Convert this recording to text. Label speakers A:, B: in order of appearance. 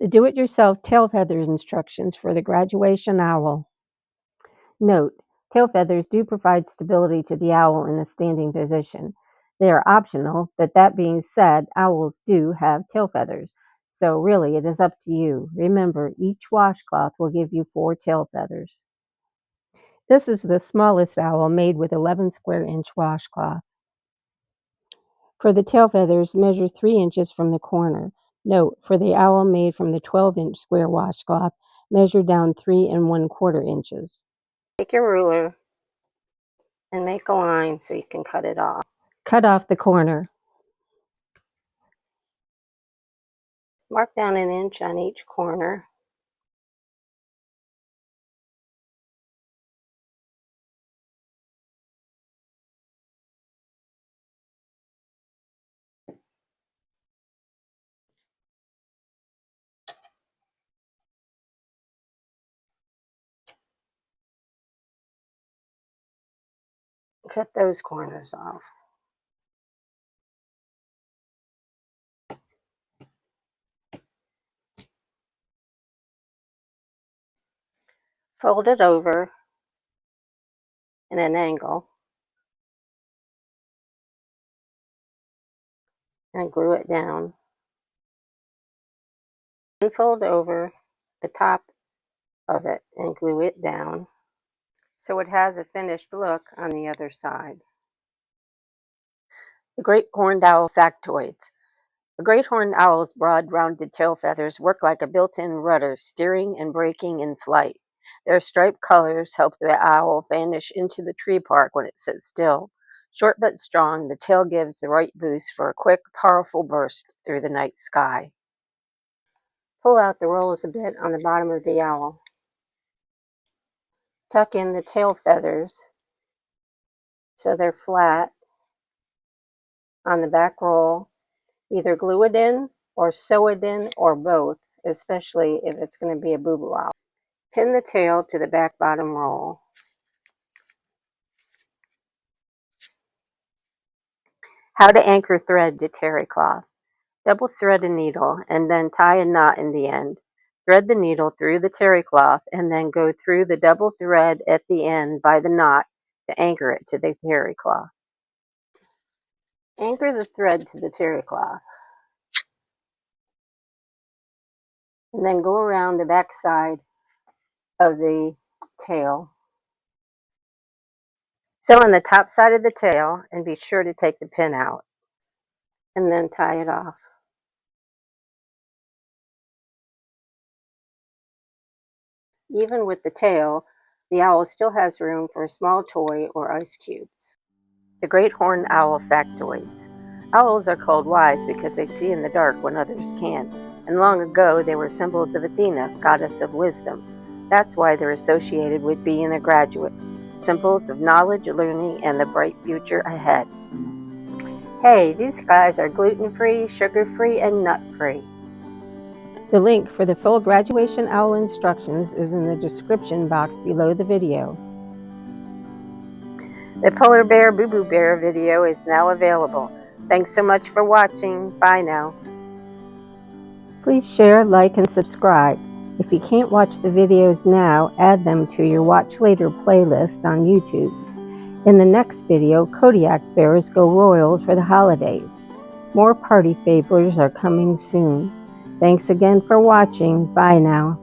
A: The do-it-yourself tail feathers instructions for the graduation owl. Note: tail feathers do provide stability to the owl in a standing position. They are optional, but that being said, owls do have tail feathers. So really, it is up to you. Remember, each washcloth will give you 4 tail feathers. This is the smallest owl made with 11 square inch washcloth. For the tail feathers, measure 3 inches from the corner. Note: for the owl made from the 12-inch square washcloth, measure down 3 1/4 inches.
B: Take your ruler and make a line so you can cut it off.
A: Cut off the corner.
B: Mark down 1 inch on each corner. Cut those corners off. Fold it over in an angle and glue it down. And fold over the top of it and glue it down so it has a finished look on the other side. The great horned owl factoids. The great horned owl's broad, rounded tail feathers work like a built-in rudder, steering and braking in flight. Their striped colors help the owl vanish into the tree park when it sits still. Short but strong, the tail gives the right boost for a quick, powerful burst through the night sky. Pull out the rolls a bit on the bottom of the owl. Tuck in the tail feathers so they're flat on the back roll. Either glue it in or sew it in or both, especially if it's going to be a boo-boo owl. Pin the tail to the back bottom roll. How to anchor thread to terry cloth. Double thread a needle and then tie a knot in the end. Thread the needle through the terry cloth and then go through the double thread at the end by the knot to anchor it to the terry cloth. Anchor the thread to the terry cloth and then go around the back side of the tail. Sew on the top side of the tail and be sure to take the pin out and then tie it off. Even with the tail, the owl still has room for a small toy or ice cubes. The great horned owl factoids. Owls are called wise because they see in the dark when others can't, and long ago they were symbols of Athena, goddess of wisdom. That's why they're associated with being a graduate, symbols of knowledge, learning, and the bright future ahead. Hey, these guys are gluten-free, sugar-free, and nut-free.
A: The link for the full graduation owl instructions is in the description box below the video.
B: The Polar Bear Boo Boo Bear video is now available. Thanks so much for watching. Bye now.
A: Please share, like, and subscribe. If you can't watch the videos now, add them to your Watch Later playlist on YouTube. In the next video, Kodiak bears go royal for the holidays. More party favors are coming soon. Thanks again for watching. Bye now.